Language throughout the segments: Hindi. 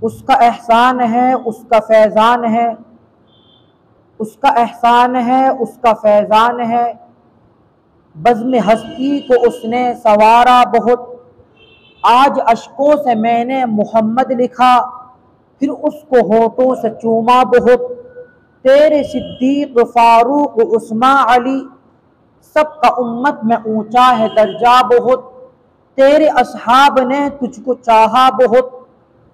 उसका एहसान है, उसका फैज़ान है, उसका एहसान है, उसका फैज़ान है। बज़्म हस्ती को उसने सवारा बहुत, आज अश्कों से मैंने मोहम्मद लिखा, फिर उसको होठों से चूमा बहुत। तेरे सिद्दीक़ फारूक उस्मा अली, सबका उम्मत में ऊंचा है दर्जा बहुत। तेरे असहाब ने तुझको चाहा बहुत,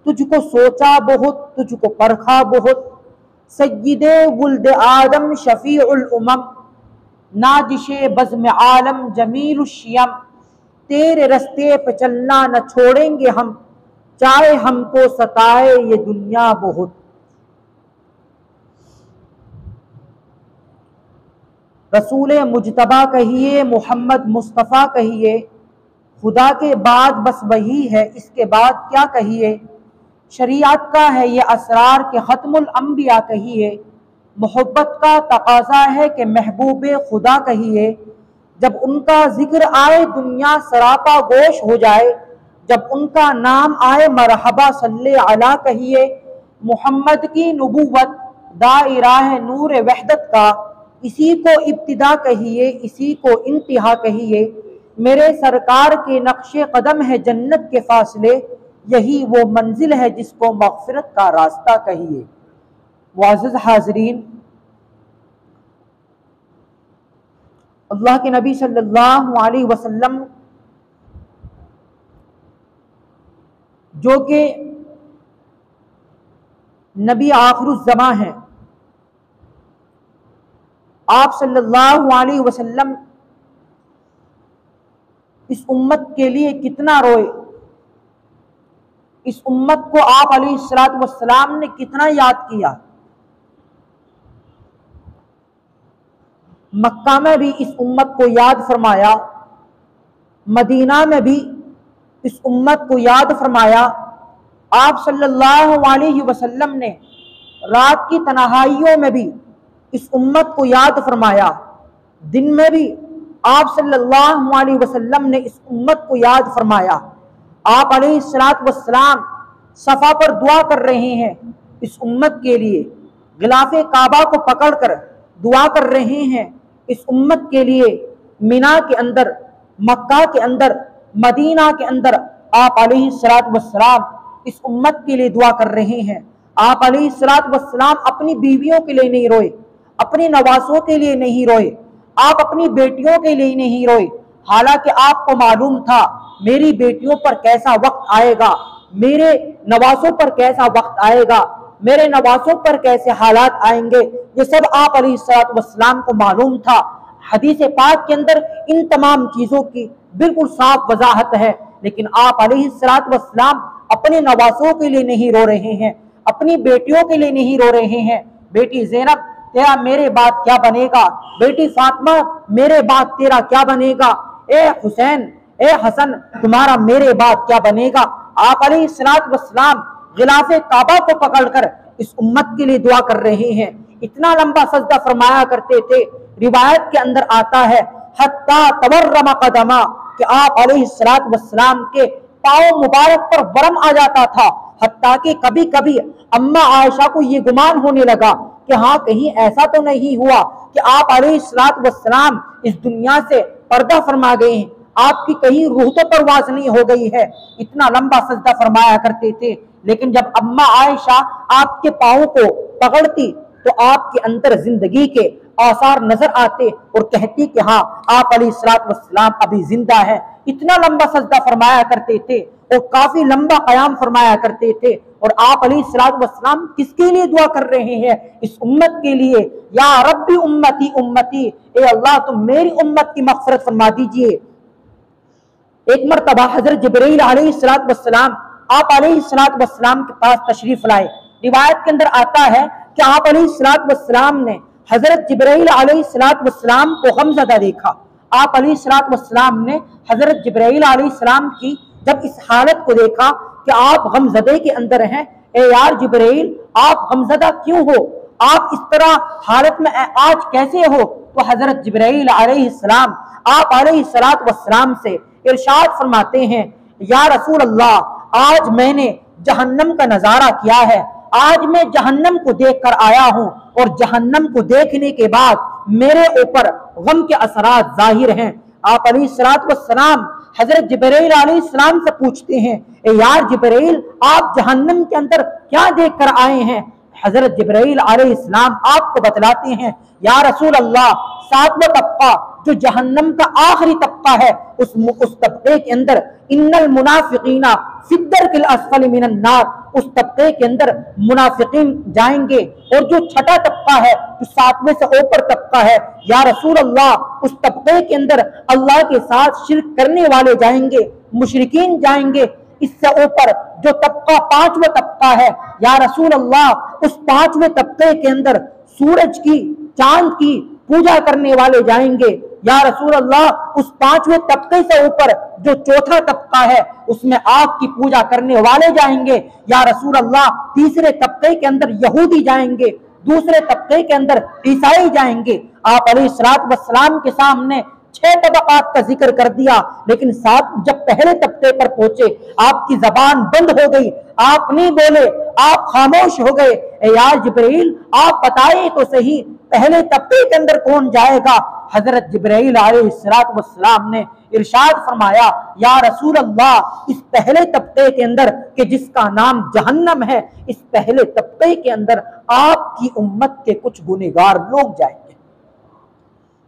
तुझको सोचा बहुत, तुझको परखा बहुत। सय्यिदे वुल्द आदम शफीउल उमम, नाजिशे बज़्म आलम जमीलुश शियम। तेरे रस्ते पे चलना न छोड़ेंगे हम, चाहे हमको सताए ये दुनिया बहुत। रसूल मुजतबा कहिए, मोहम्मद मुस्तफ़ा कहिए, खुदा के बाद बस वही है, इसके बाद क्या कहिए। शरीयत का है ये असरार के ख़त्मुल अंबिया कहिए, मोहब्बत का तकाज़ा है कि महबूब खुदा कहिए। जब उनका जिक्र आए दुनिया सरापा गोश हो जाए, जब उनका नाम आए मरहबा सल्ले अला कहिए। मोहम्मद की नबूवत दायरा है नूर वहदत का, इसी को इब्तिदा कहिए, इसी को इंतहा कहिए। मेरे सरकार के नक्शे कदम है जन्नत के फासले, यही वो मंजिल है जिसको मग़फ़िरत का रास्ता कहिए। मुअज़्ज़ज़ हाज़रीन, अल्लाह के नबी सल्लल्लाहु अलैहि वसल्लम जो कि नबी आखिरुज़्ज़मा हैं, आप सल्लल्लाहु अलैहि वसल्लम इस उम्मत के लिए कितना रोए, इस उम्मत को आप अलैहिस्सलातु वस्सलाम ने कितना याद किया। मक्का में भी इस उम्मत को याद फरमाया, मदीना में भी इस उम्मत को याद फरमाया। आप सल्लल्लाहु अलैहि वसल्लम ने रात की तन्हाइयों में भी इस उम्मत को याद फरमाया, दिन में भी आप सल्लल्लाहु अलैहि वसल्लम ने इस उम्मत को याद फरमाया। आप अलैहिस्सलातु वस्सलाम सफ़ा पर दुआ कर रहे हैं इस उम्मत के लिए, गिलाफ़े काबा को पकड़कर दुआ कर रहे हैं इस उम्मत के लिए। मिना के अंदर, मक्का के अंदर, मदीना के अंदर आप अलैहिस्सलातु वस्सलाम इस उम्मत के लिए दुआ कर रहे हैं। आप अलैहिस्सलातु वस्सलाम अपनी बीवियों के लिए नहीं रोए, अपनी नवासों के लिए नहीं रोए, आप अपनी बेटियों के लिए नहीं रोए। हालांकि आपको मालूम था मेरी बेटियों पर कैसा वक्त आएगा, मेरे नवासों पर कैसा वक्त आएगा, मेरे नवासों पर कैसे हालात आएंगे, ये सब आप अलैहिस्सलातु वस्सलाम को मालूम था। हदीस पाक के अंदर इन तमाम चीज़ों की बिल्कुल साफ वजाहत है। लेकिन आप अलैहिस्सलातु वस्सलाम अपने नवासों के लिए नहीं रो रहे हैं, अपनी बेटियों के लिए नहीं रो रहे हैं। बेटी ज़ैनब तेरा मेरे बाद क्या बनेगा, बेटी फातिमा मेरे बाद तेरा क्या बनेगा, ए हुसैन ए हसन तुम्हारा मेरे बाद क्या बनेगा। आप अलैहिस्सलातु वस्सलाम गिलाफ़े काबा को पकड़कर इस उम्मत के लिए दुआ कर रहे हैं। इतना लंबा सजदा फरमाया करते थे, रिवायत के अंदर आता है हत्ता तवर्रमा कदमा, कि आप अलैहिस्सलातु वस्सलाम के पाँव मुबारक पर वरम आ जाता था। हत्ता कि कभी कभी अम्मा आयशा को ये गुमान होने लगा कि हाँ कहीं ऐसा तो नहीं हुआ कि आप अलैहिस्सलातु वस्सलाम इस दुनिया से पर्दा फरमा गए हैं, आपकी कहीं रूह तो परवाज नहीं हो गई है। इतना लंबा सजदा फरमाया करते थे। लेकिन जब अम्मा आयशा आपके पाँव को पकड़ती तो आपके अंदर जिंदगी के आसार नजर आते और कहती कि हाँ आप अलैहिस्सलातु वस्सलाम अभी जिंदा है। इतना लंबा सजदा फरमाया करते थे और काफी लंबा कयाम फरमाया करते थे। और आप अलैहिस्सलातु वस्सलाम किसके लिए दुआ कर रहे हैं, इस उम्मत के लिए। या रब्बी उम्मती उम्मती, ए अल्लाह तुम मेरी उम्मत की मग़फ़िरत फरमा दीजिए। एक मरतबा हज़रत जिब्रील अलैहिस्सलातु वस्सलाम आप अलैहिस्सलातु वस्सलाम के पास तशरीफ लाए। रिवायत के अंदर आता है कि आप अलैहिस्सलातु वस्सलाम ने हज़रत जिब्रील अलैहिस्सलातु वस्सलाम को गमज़दा देखा। आप अलैहिस्सलातु वस्सलाम ने हज़रत जिब्रील अलैहिस्सलाम की जब इस हालत को देखा कि आप गमज़दे के अंदर हैं, ए यार जिब्रील आप गमज़दा क्यों हो, आप इस तरह हालत में आज कैसे हो। तो हज़रत जिब्रील अलैहिस्सलाम आप अलैहिस्सलातु वस्सलाम से इरशाद फरमाते हैं, या रसूल अल्लाह आज मैंने जहन्नम का नजारा किया है। आज मैं जहन्नम को देख कर आया हूँ और जहन्नम को देखने के बाद मेरे ऊपर गम के असरात जाहिर हैं। आप अलैहिस्सलातु वस्सलाम हजरत जिब्राइल अलैहिस्सलाम से पूछते हैं, ए यार जिब्राइल, आप जहन्नम के अंदर क्या देख कर आए हैं? हजरत जिब्राइल अलैहिस्सलाम आपको बतलाते हैं, या रसूल अल्लाह, सातवां तबका जो जहन्नम का आखिरी तबका है, उस तबके के अंदर इन्नल मुनाफिकीना फिद्दरकिल अस्फली मिनन नार, उस तबके के अंदर मुनाफिकीन जाएंगे। और जो छठा तबका है, जो सातवें से ऊपर तबका है, या रसूल अल्लाह, उस तबके के अंदर अल्लाह के साथ शिर्क करने वाले जाएंगे, मुशरिकीन जाएंगे। इससे ऊपर जो तबका पांचवा तबका है, या रसूल अल्लाह, उस पांचवें तबके के अंदर सूरज की, चांद की पूजा करने वाले जाएंगे। या रसूल अल्लाह, उस पांचवें तबके से ऊपर जो चौथा तबका है, उसमें आग की पूजा करने वाले जाएंगे। या रसूल अल्लाह, तीसरे तबके के अंदर यहूदी जाएंगे, दूसरे तबके के अंदर ईसाई जाएंगे। आप अलैहिस्सलातु वस्सलाम के सामने 6 तबकात का जिक्र कर दिया, लेकिन साथ जब पहले तबके पर पहुंचे, आपकी जबान बंद हो गई, आप नहीं बोले, आप खामोश हो गए। यार जिब्राइल, आप बताइए तो सही, पहले तबके के अंदर कौन जाएगा? हजरत जिब्राइल अलैहिस्सलातु वस्सलाम ने इरशाद फरमाया, या रसूल अल्लाह, इस पहले तबके के अंदर कि जिसका नाम जहन्नम है, इस पहले तबके के अंदर आपकी उम्मत के कुछ गुनहगार लोग जाएंगे।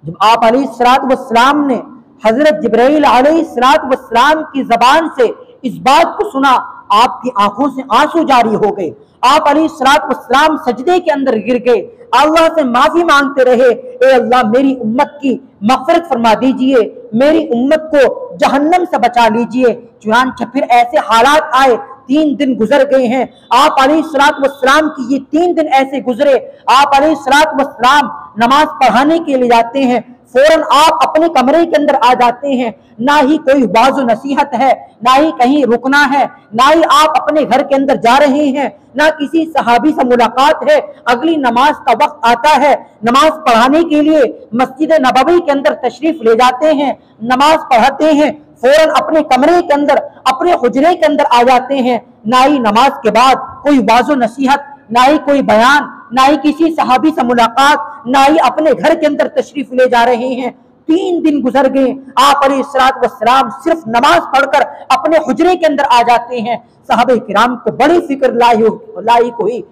जब आप अलैहिस्सलातु वस्सलाम ने हजरत जिब्राइल अलैहिस्सलातु वस्सलाम की जबान से इस बात को सुना, आपकी आंखों से आंसू जारी हो गए। आप अलैहिस्सलातु वस्सलाम सजदे के अंदर गिर गए, अल्लाह से माफी मांगते रहे, ए अल्लाह, मेरी उम्मत की मग़फ़िरत फरमा दीजिए, मेरी उम्मत को जहन्नम से बचा लीजिए। चुनांचे फिर ऐसे हालात आए, 3 दिन गुजर गए हैं। आप अलैहिस्सलातु वस्सलाम की ये 3 दिन ऐसे गुजरे, आप अलैहिस्सलातु वस्सलाम नमाज पढ़ाने के लिए जाते हैं, फौरन आप अपने कमरे के अंदर आ जाते हैं। ना ही कोई वाज़ नसीहत है, ना ही कहीं रुकना है, ना ही आप अपने घर के अंदर जा रहे हैं, ना किसी सहाबी से मुलाकात है। अगली नमाज का वक्त आता है, नमाज पढ़ाने के लिए मस्जिद नबवी के अंदर तशरीफ ले जाते हैं, नमाज पढ़ाते हैं, फौरन अपने कमरे के अंदर, अपने हुजरे के अंदर आ जाते हैं। ना ही नमाज के बाद कोई वाज़ो नसीहत, ना ही कोई बयान, ना ही किसी सहाबी से मुलाकात, ना ही अपने घर के अंदर तशरीफ ले जा रहे हैं। 3 दिन गुजर गए, आप अलैहिस्सलातु वस्सलाम सिर्फ नमाज पढ़कर अपने हुजरे के अंदर आ जाते हैं। सहाबे किराम को बड़ी फिक्र लायक हुई।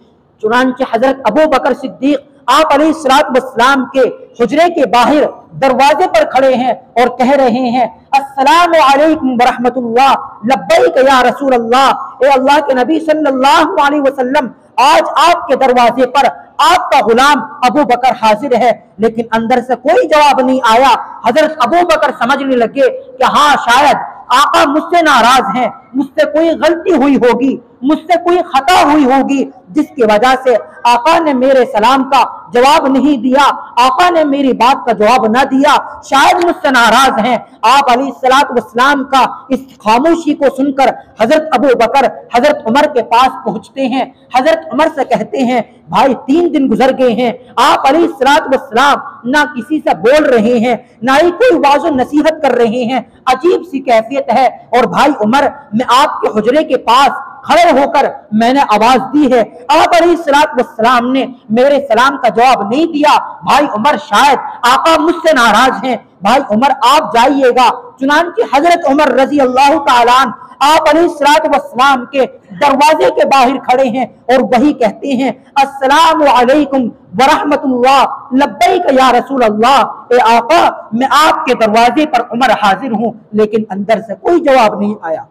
चुनांचे हजरत अबू बकर सिद्दीक आप अलैहिस्सलातु वस्सलाम के हुजरे के बाहर दरवाजे पर खड़े हैं और कह रहे हैं, अस्सलामु अलैकुम वरहमतुल्लाह, लब्बैक या रसूल अल्लाह, ए अल्लाह के नबी सल्लल्लाहु अलैहि वसल्लम, आज आपके दरवाजे पर आपका गुलाम अबू बकर हाजिर है। लेकिन अंदर से कोई जवाब नहीं आया। हजरत अबू बकर समझने लगे कि हाँ, शायद आका मुझसे नाराज हैं, मुझसे कोई गलती हुई होगी, मुझसे कोई खता हुई होगी, जिसकी वजह से आका ने मेरे सलाम का जवाब नहीं दिया, आका ने मेरी बात का जवाब ना दिया, शायद मुझसे नाराज हैं। आप अलैहिस्सलातु वस्सलाम का इस खामोशी को सुनकर हजरत अबू बकर हजरत उमर के पास पहुंचते हैं। हजरत उमर से कहते हैं, भाई 3 दिन गुजर गए हैं, आप अलैहिस्सलातु वस्सलाम ना किसी से बोल रहे हैं, ना ही कोई वाज़ो नसीहत कर रहे हैं, अजीब सी कैफियत है। और भाई उमर, मैं आपके हुजरे के पास खड़े होकर मैंने आवाज दी है, आप अलैहिस्सलातु वस्सलाम ने मेरे सलाम का जवाब नहीं दिया। भाई उमर, शायद आका मुझसे नाराज हैं। भाई उमर, आप जाइएगा। चुनांचे हजरत उमर रजी अल्लाह तआला अन्हु आप अलैहिस्सलातु वस्सलाम के दरवाजे के बाहर खड़े हैं और वही कहते हैं, अस्सलामु अलैकुम वरहमतुल्लाह, लब्बैक या रसूल अल्लाह, ए आका, मैं आपके दरवाजे पर उमर हाजिर हूं। लेकिन अंदर से कोई जवाब नहीं आया।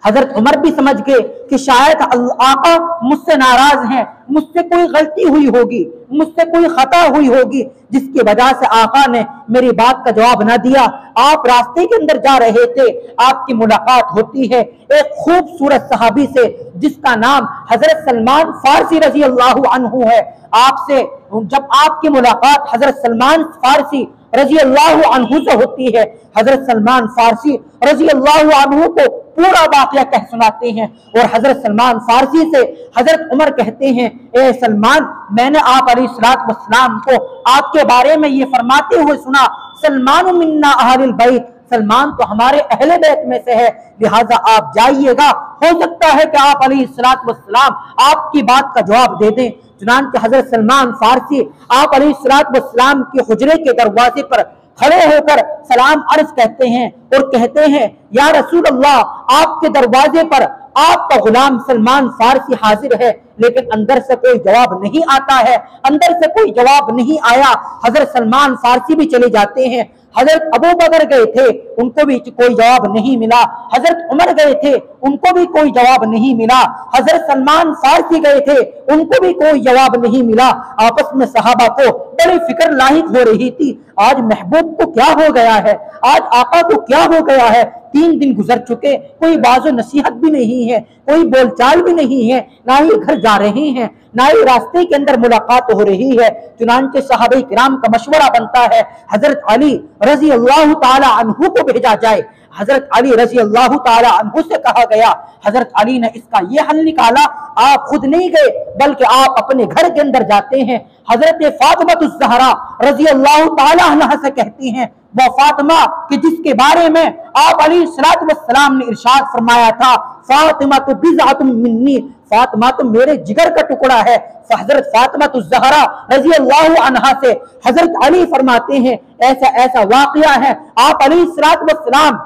हजरत उमर भी समझ गए कि शायद आका मुझसे नाराज हैं, मुझसे कोई गलती हुई होगी, मुझसे कोई खता हुई होगी, जिसकी वजह से आका ने मेरी बात का जवाब ना दिया। आप रास्ते के अंदर जा रहे थे, आपकी मुलाकात होती है एक खूबसूरत सहाबी से जिसका नाम हजरत सलमान फारसी रजी अल्लाह अन्हु है। आपसे जब आपकी मुलाकात हजरत सलमान फारसी रजी अल्लाह अन्हु से होती है, हजरत सलमान फारसी रजी अल्लाह अन्हु को पूरा वाकया कह सुनाते हैं। और हजरत सलमान फारसी से हजरत उमर कहते हैं, ए सलमान, मैंने आप अलैहिस्सलातु वस्सलाम को आपके बारे में ये फरमाते हुए सुना, सलमान मिन्ना अहलिल बैत, सलमान तो हमारे अहले बैत में से है, लिहाजा आप जाइएगा, हो सकता है कि आप अलैहिस्सलाम आपकी बात का जवाब दे दें। चुनांचे हजरत सलमान फारसी आप अलैहिस्सलाम के हुजरे के दरवाजे पर खड़े होकर सलाम अर्ज कहते हैं और कहते हैं, या रसूल अल्लाह, आपके दरवाजे पर आपका गुलाम सलमान फारसी हाजिर है, लेकिन अंदर से कोई जवाब नहीं आता है, अंदर से कोई जवाब नहीं आया। हजरत सलमान फारसी भी चले जाते हैं। हजरत अबू बकर गए थे, उनको भी कोई जवाब नहीं मिला। हजरत उमर गए थे, उनको भी कोई जवाब नहीं मिला। हजरत सलमान फारसी गए थे, उनको भी कोई जवाब नहीं मिला। आपस में सहाबा को बड़ी फिक्र लाहिक हो रही थी, आज महबूब को क्या हो गया है, आज आका को क्या हो गया है। 3 दिन गुजर चुके, कोई बाजो नसीहत भी नहीं है, कोई बोलचाल भी नहीं है, ना ही घर जा रहे हैं, ना ही रास्ते के अंदर मुलाकात हो रही है। चुनांचे सहाबा किराम का मशवरा बनता है, हजरत अली रजी अल्लाह ताला अन्हु को भेजा जाए। हजरत अली रजी अल्लाह ताला अन्हु से कहा गया, हजरत अली ने इसका ये हल निकाला, आप खुद नहीं गए बल्कि आप अपने घर के अंदर जाते हैं। हजरत फातिमा ज़हरा रजी अल्लाह ताला अन्हा से कहती हैं, वो फातिमा कि जिसके बारे में आप अलैहिस्सलाम ने इरशाद फरमाया था, फातिमा तो बिज़अतुम मिन्नी, फातिमा तो मेरे जिगर का टुकड़ा है। हजरत फातिमा ज़हरा रजी अल्लाह अन्हा से हजरत अली फरमाते हैं, ऐसा ऐसा वाकया है, आप अलैहिस्सलाम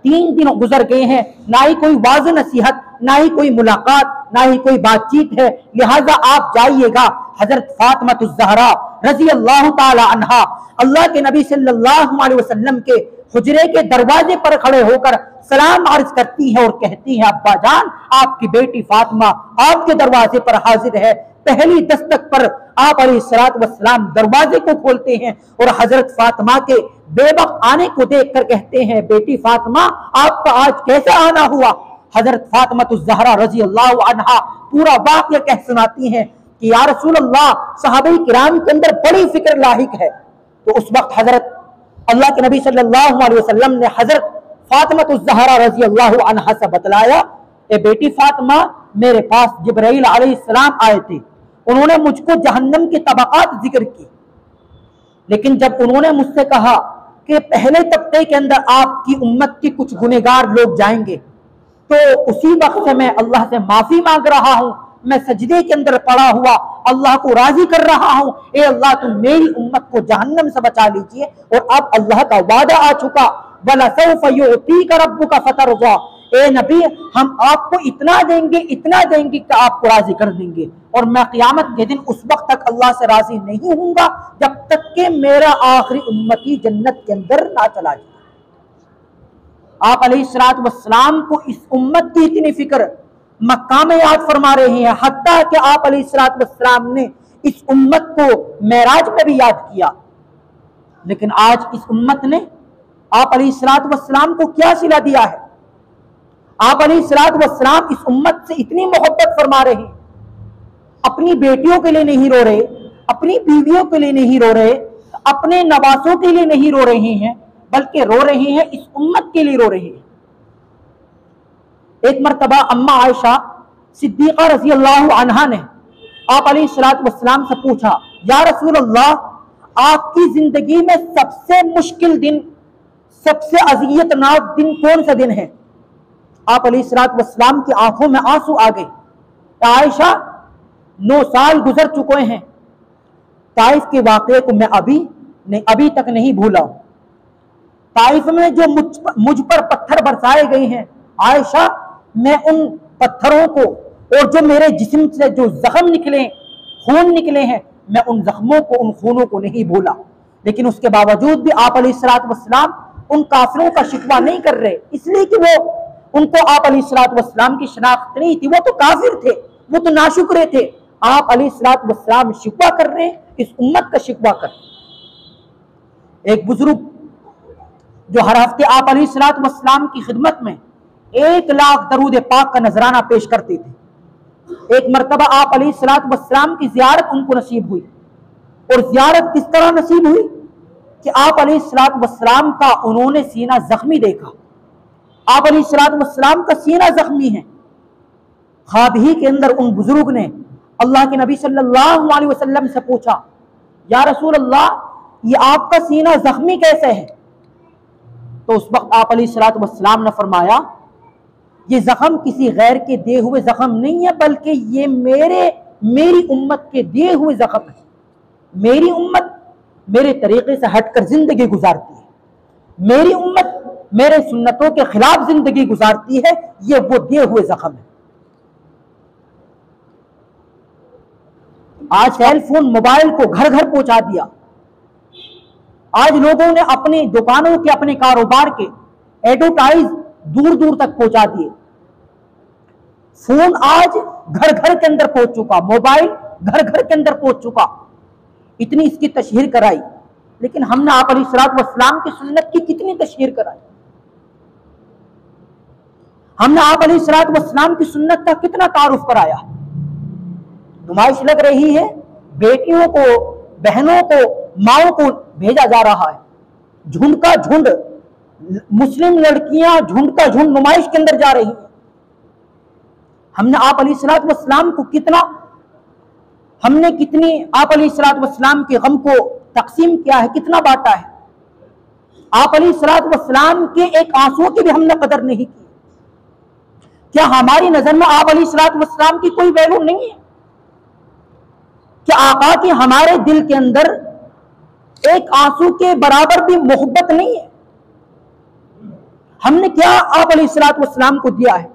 3 दिन गुजर गए हैं, ना ही कोई वाज़ नसीहत, ना ही कोई मुलाकात, ना ही कोई बातचीत है, लिहाजा आप जाइएगा। हजरत फातिमा ज़हरा रजी अल्लाह ताला अन्हा अल्लाह के नबी सल्लल्लाहु अलैहि वसल्लम के हुजरे के दरवाजे पर खड़े होकर सलाम अर्ज करती है और कहती है, अब्बा जान, आपकी बेटी फातिमा आपके दरवाजे पर हाजिर है। पहली दस्तक पर आप अलैहिस्सलाम दरवाजे को खोलते हैं और हजरत फातिमा के बेवक्त आने को देखकर कहते हैं, बेटी फातिमा, आपका आज कैसा आना हुआ। हजरत फातिमा ज़हरा रजी अल्लाह अन्हा पूरा वाक़या कह सुनाती हैं कि या रसूल अल्लाह, सहाबा किराम के अंदर बड़ी फिक्र लाहिक है। तो उस वक्त हजरत अल्लाह के नबी सल्लल्लाहु अलैहि वसल्लम ने हजरत फातिमा ज़हरा रजी अल्लाह अन्हा से बतलाया, ए बेटी फातिमा, मेरे पास जिब्राइल अलैहिस्सलाम आए थे, उन्होंने मुझको जहन्नम की तबक़ात जिक्र की, लेकिन जब उन्होंने मुझसे कहा कि पहले तबके के अंदर आपकी उम्मत के कुछ गुनहगार लोग जाएंगे, तो उसी वक्त से मैं अल्लाह से माफी मांग रहा हूँ, मैं सजदे के अंदर पड़ा हुआ अल्लाह को राजी कर रहा हूँ, ए अल्लाह तुम मेरी उम्मत को जहन्नम से बचा लीजिए। और अब अल्लाह का वादा आ चुका, वला सौफ युअतीका रब्बुका फतरज़ा, ए नबी, हम आपको इतना देंगे कि आपको राजी कर देंगे, और मैं क़यामत के दिन उस वक्त तक अल्लाह से राजी नहीं हूँगा जब तक कि मेरा आखिरी उम्मती जन्नत के अंदर ना चला जाए। आप अलैहिस्सलाम को इस उम्मत की इतनी फिक्र मक्का में याद फरमा रहे हैं, हत्ता कि आप अलैहिस्सलाम ने इस उम्मत को मेराज में भी याद किया। लेकिन आज इस उम्मत ने आप अलैहिस्सलाम को क्या सिला दिया है। आप अलैहिस्सलाम इस उम्मत से इतनी मोहब्बत फरमा रहे हैं, अपनी बेटियों के लिए नहीं रो रहे, अपनी बीवियों के लिए नहीं रो रहे, अपने नवासों के लिए नहीं रो रहे हैं, बल्कि रो रहे हैं इस उम्मत के लिए रो रहे हैं। एक मरतबा अम्मा आयशा सिद्दीक़ा रज़ी अल्लाह अन्हा ने आप अलैहिस्सलाम से पूछा, या रसूल अल्लाह, आपकी जिंदगी में सबसे मुश्किल दिन, सबसे अज़ियतनाक दिन कौन सा दिन है। आप अलैहिस्सलाम की आंखों में आंसू आ गए। आयशा, 9 साल गुजर चुके हैं, ताइफ के वाक़े को मैं अभी तक नहीं भूला हूं। ताइफ में जो मुझ पर पत्थर बरसाए गए हैं, आयशा, मैं उन पत्थरों को और जो मेरे जिस्म से जो जख्म निकले, खून निकले हैं, मैं उन जख्मों को, उन खूनों को नहीं भूला। लेकिन उसके बावजूद भी आप अलैहिस्सलाम उन काफिरों का शिकवा नहीं कर रहे, इसलिए कि वो उनको आप अलैहिस्सलाम की शनाख्त नहीं थी, वो तो काफिर थे, वो तो नाशुक्रे थे। आप अलैहिस्सलाम शिकवा कर रहे हैं, इस उम्मत का शिकवा कर रहे हैं। एक बुजुर्ग जो हर हफ्ते आप अलैहिस्सलाम की खिदमत में 1 लाख दरूद पाक का नजराना पेश करते थे। एक मरतबा आप अलैहिस्सलाम की जियारत उनको नसीब हुई, और जियारत किस तरह नसीब हुई कि आप अलैहिस्सलाम का उन्होंने सीना जख्मी देखा। आप अलैहिस्सलाम का सीना जख्मी है। ख्वाब ही के अंदर उन बुजुर्ग ने अल्लाह के नबी सल्लल्लाहु अलैहि वसल्लम से पूछा, या रसूल अल्लाह, ये आपका सीना जख्मी कैसे है। आप अलैहिस्सलाम ने फरमाया, ये अल्लाह के रसूल सल्लल्लाहु अलैहि वसल्लम ने फरमाया, या रसूल अल्लाह, ये आपका सीना जख्मी कैसे है। आप अलैहिस्सलाम ने फरमाया, ये अल्लाह के रसूल सल्लल्लाहु अलैहि वसल्लम ने फरमाया, या रसूल अल्लाह, ये आपका सीना जख्मी कैसे है। तो उस वक्त आप अलैहिस्सलातु वस्सलाम ने फरमाया, ये जख्म किसी गैर के दिए हुए जख्म नहीं है, बल्कि ये मेरी उम्मत के दिए हुए जख्म है। मेरी उम्मत मेरे तरीके से हटकर जिंदगी गुजारती है, मेरी उम्मत मेरे सुन्नतों के खिलाफ जिंदगी गुजारती है, ये वो दिए हुए जख्म है। आज सेल फोन मोबाइल को घर घर पहुंचा दिया। आज लोगों ने अपनी दुकानों के, अपने कारोबार के एडवर्टाइज दूर दूर तक पहुंचा दिए। फोन आज घर घर के अंदर पहुंच चुका, मोबाइल घर घर के अंदर पहुंच चुका। इतनी इसकी तशहीर कराई, लेकिन हमने आप अलैहिस्सलातु वस्सलाम की सुन्नत की कितनी तशहीर कराई? हमने आप अलैहिस्सलातु वस्सलाम की सुन्नत का कितना तारुफ कराया? नुमाइश लग रही है, बेटियों को, बहनों को, माओ को भेजा जा रहा है, झुंड का झुंड, मुस्लिम लड़कियां झुंड का झुंड नुमाइश के अंदर जा रही हैं। हमने आप अलैहिस्सलातु वस्सलाम को कितनी आप अलैहिस्सलातु वस्सलाम के गम को तकसीम किया है, कितना बांटा है। आप अलैहिस्सलातु वस्सलाम के एक आंसुओं की भी हमने कदर नहीं की। क्या हमारी नजर में आप अलैहिस्सलातु वस्सलाम की कोई वैल्यू नहीं है? क्या आका की हमारे दिल के अंदर एक आंसू के बराबर भी मोहब्बत नहीं है? हमने क्या आप अलैहिस्सलातु वस्सलाम को दिया है?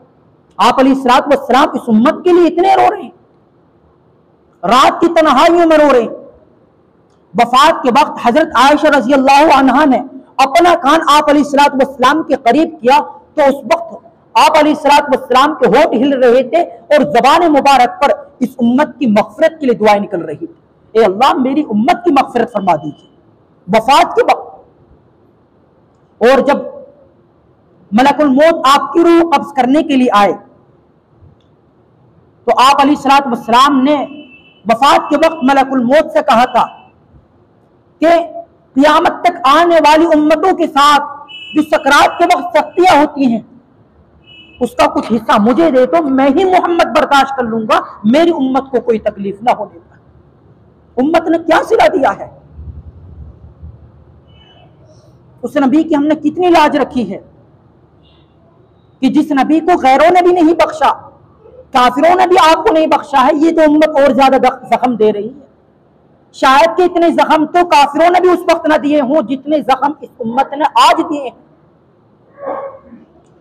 आप अलैहिस्सलातु वस्सलाम इस उम्मत के लिए इतने रो रहे हैं, रात की तन्हाइयों में रो रहे हैं। वफात के वक्त हजरत आयशा रज़ी अल्लाह अन्हा ने अपना कान आप अलैहिस्सलातु वस्सलाम के करीब किया, तो उस वक्त आप अलैहिस्सलातु वस्सलाम के होठ हिल रहे थे और ज़बान मुबारक पर इस उम्मत की मग़फ़िरत के लिए दुआएं निकल रही थी। ए अल्लाह, मेरी उम्मत की मग़फ़िरत फरमा दीजिए। वफात के वक्त, और जब मलकुल मौत आपकी रूह कब्ज़ करने के लिए आए, तो आप अलैहिस्सलातु वस्सलाम ने वफात के वक्त मलकुल मौत से कहा था कि क़यामत तक आने वाली उम्मतों के साथ जो सकरात के वक्त सख्तियां होती हैं, उसका कुछ हिस्सा मुझे दे तो मैं ही मोहम्मद बर्दाश्त कर लूंगा, मेरी उम्मत को कोई तकलीफ ना होने पाए। उम्मत ने क्या सिला दिया है? उस नबी की हमने कितनी लाज रखी है कि जिस नबी को गैरों ने भी नहीं बख्शा, काफिरों ने भी आपको नहीं बख्शा है, ये तो उम्मत और ज्यादा जख्म दे रही है। शायद कि इतने जख्म तो काफिरों ने भी उस वक्त न दिए हों जितने जख्म इस उम्मत ने आज दिए हैं।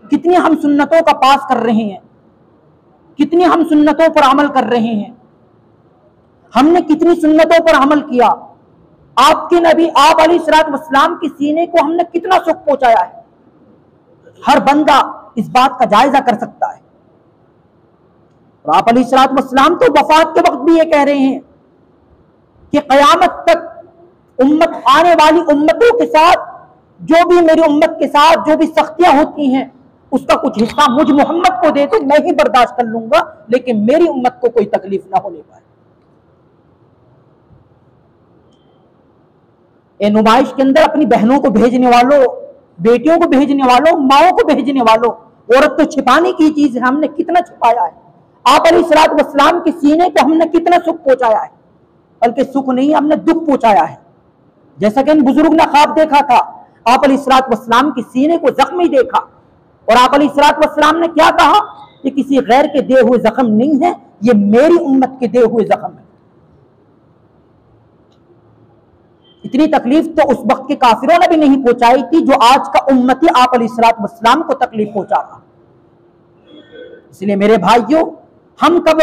कितनी हम सुन्नतों का पास कर रहे हैं, कितनी हम सुन्नतों पर अमल कर रहे हैं। हमने कितनी सुन्नतों पर अमल किया। आपके नबी आप अलैहिस्सलातु वस्सलाम के सीने को हमने कितना सुख पहुंचाया है, हर बंदा इस बात का जायजा कर सकता है। और आप अलैहिस्सलातु वस्सलाम तो वफात के वक्त भी ये कह रहे हैं कि क़यामत तक उम्मत, आने वाली उम्मतों के साथ, जो भी मेरी उम्मत के साथ जो भी सख्तियां होती हैं, उसका कुछ हिस्सा मुझ मोहम्मद को दे तो मैं ही बर्दाश्त कर लूंगा, लेकिन मेरी उम्मत को कोई तकलीफ ना होने पाए। ए नुमाइश के अंदर अपनी बहनों को भेजने वालों, बेटियों को भेजने वालों, माओं को भेजने वालों, औरत तो छिपाने की चीज है, हमने कितना छिपाया है। आप अलैहिस्सलातु वस्सलाम के सीने को हमने कितना सुख पहुंचाया है, बल्कि सुख नहीं, हमने दुख पहुंचाया है। जैसा कि इन बुजुर्ग ने ख्वाब देखा था, आप अलैहिस्सलातु वस्सलाम के सीने को जख्मी देखा, और आप अलैहिस्सलातु वस्सलाम ने क्या कहा कि किसी गैर के दिए हुए जख्म नहीं है, ये मेरी उम्मत के दिए हुए जख्म है। इतनी तकलीफ तो उस वक्त के काफिरों ने भी नहीं पहुंचाई थी जो आज का उम्मती आप अलैहिस्सलातु वस्सलाम को तकलीफ पहुंचा रहा। इसलिए मेरे भाइयों, हम कब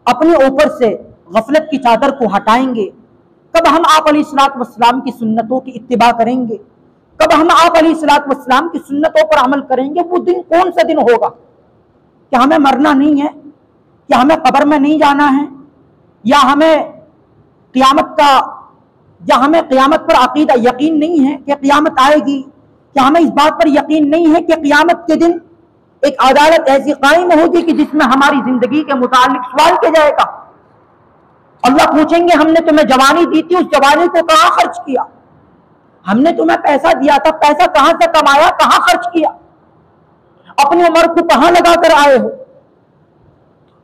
अपने ऊपर से गफलत की चादर को हटाएंगे? कब हम आप अलैहिस्सलातु वस्सलाम की सुन्नतों की इत्तिबा करेंगे? कब हम आप अलैहिस्सलातु वस्सलाम की सुन्नतों पर अमल करेंगे? वो दिन कौन सा दिन होगा? क्या हमें मरना नहीं है? क्या हमें कब्र में नहीं जाना है? या हमें क़यामत पर अकीदा यकीन नहीं है कि क़यामत आएगी? क्या हमें इस बात पर यकीन नहीं है कि क़यामत के दिन एक अदालत ऐसी कायम होगी कि जिसमें हमारी जिंदगी के मुतालिक सवाल किया जाएगा? अल्लाह पूछेंगे, हमने तुम्हें जवानी दी थी, उस जवानी को कहाँ खर्च किया? हमने तुम्हें पैसा दिया था, पैसा कहां से कमाया, कहां खर्च किया? अपनी उम्र को कहां लगा कर आए हो?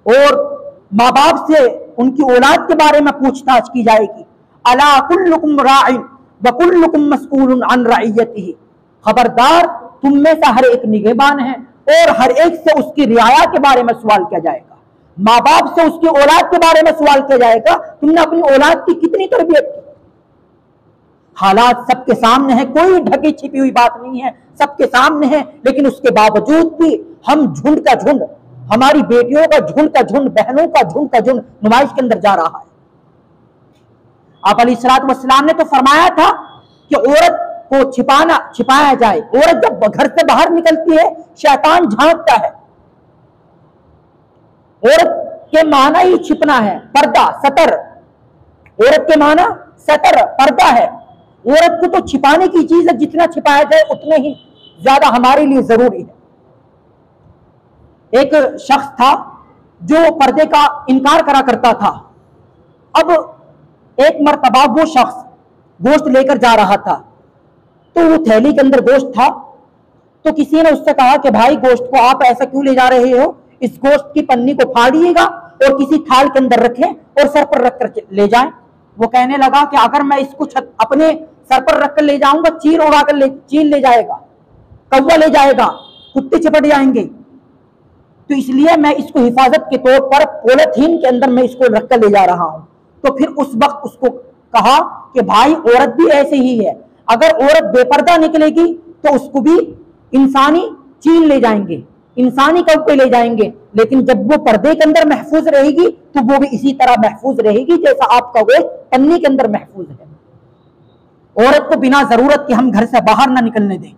और माँ बाप से उनकी औलाद के बारे में पूछताछ की जाएगी। अला कुल्लुकुम राइन व कुल्लुकुम मस्ऊलुन अन रइयतिही। खबरदार, तुम में से हर एक निगहबान है और हर एक से उसकी रियाया के बारे में सवाल किया जाएगा। माँ बाप से उसकी औलाद के बारे में सवाल किया जाएगा, तुमने अपनी औलाद की कितनी तरबियत की। हालात सबके सामने है, कोई ढकी छिपी हुई बात नहीं है, सबके सामने है, लेकिन उसके बावजूद भी हम झुंड का झुंड, हमारी बेटियों का झुंड का झुंड, बहनों का झुंड का झुंड नुमाइश के अंदर जा रहा है। आप अलैहिस्सलातु वस्सलाम ने तो फरमाया था कि औरत को छिपाया जाए। औरत जब घर से बाहर निकलती है, शैतान झांकता है। औरत के माना ही छिपना है, पर्दा, सतर। औरत के माना सतर, पर्दा है। औरत को तो छिपाने की चीज है, जितना छिपाया जाए उतने ही ज्यादा हमारे लिए जरूरी है। एक शख्स था जो पर्दे का इनकार करा करता था। अब एक मर्तबा वो शख्स गोश्त लेकर जा रहा था, तो वो थैली के अंदर गोश्त था। तो किसी ने उससे कहा कि भाई, गोश्त को आप ऐसा क्यों ले जा रहे हो, इस गोश्त की पन्नी को फाड़िएगा और किसी थाल के अंदर रखें और सर पर रखकर ले जाएं। वो कहने लगा कि अगर मैं इसको अपने सर पर रखकर ले जाऊंगा, चील उड़ाकर चील ले जाएगा, कौवा ले जाएगा, कुत्ते चिपट जाएंगे, तो इसलिए मैं इसको हिफाजत के तौर पर पॉलिथीन के अंदर मैं इसको रखकर ले जा रहा हूं। तो फिर उस वक्त उसको कहा कि भाई, औरत भी ऐसे ही है, अगर औरत बेपर्दा निकलेगी तो उसको भी इंसानी चील ले जाएंगे, इंसानी कौवे ले जाएंगे, लेकिन जब वो पर्दे के अंदर महफूज रहेगी तो वो भी इसी तरह महफूज रहेगी जैसा आपका गोश्त पन्नी के अंदर महफूज है। औरत को बिना जरूरत के हम घर से बाहर ना निकलने दें।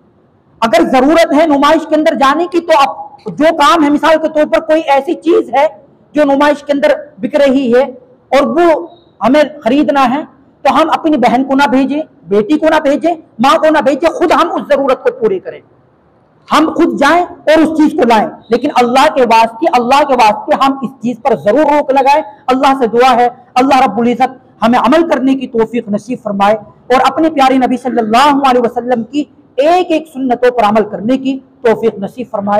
अगर जरूरत है नुमाइश के अंदर जाने की, तो आप जो काम है, मिसाल के तौर पर कोई ऐसी चीज है जो नुमाइश के अंदर बिक रही है और वो हमें खरीदना है, तो हम अपनी बहन को ना भेजें, बेटी को ना भेजें, माँ को ना भेजें, खुद हम उस जरूरत को पूरी करें। हम खुद जाएं और उस चीज को लाएं, लेकिन अल्लाह के वास्ते हम इस चीज पर जरूर रोक लगाएं। अल्लाह से दुआ है, अल्लाह रब्बुल इज्जत हमें अमल करने की तौफीक नसीब फरमाए और अपने प्यारे नबी सल्लल्लाहु अलैहि वसल्लम की एक एक सुन्नतों पर अमल करने की तौफीक नसीब फरमाए।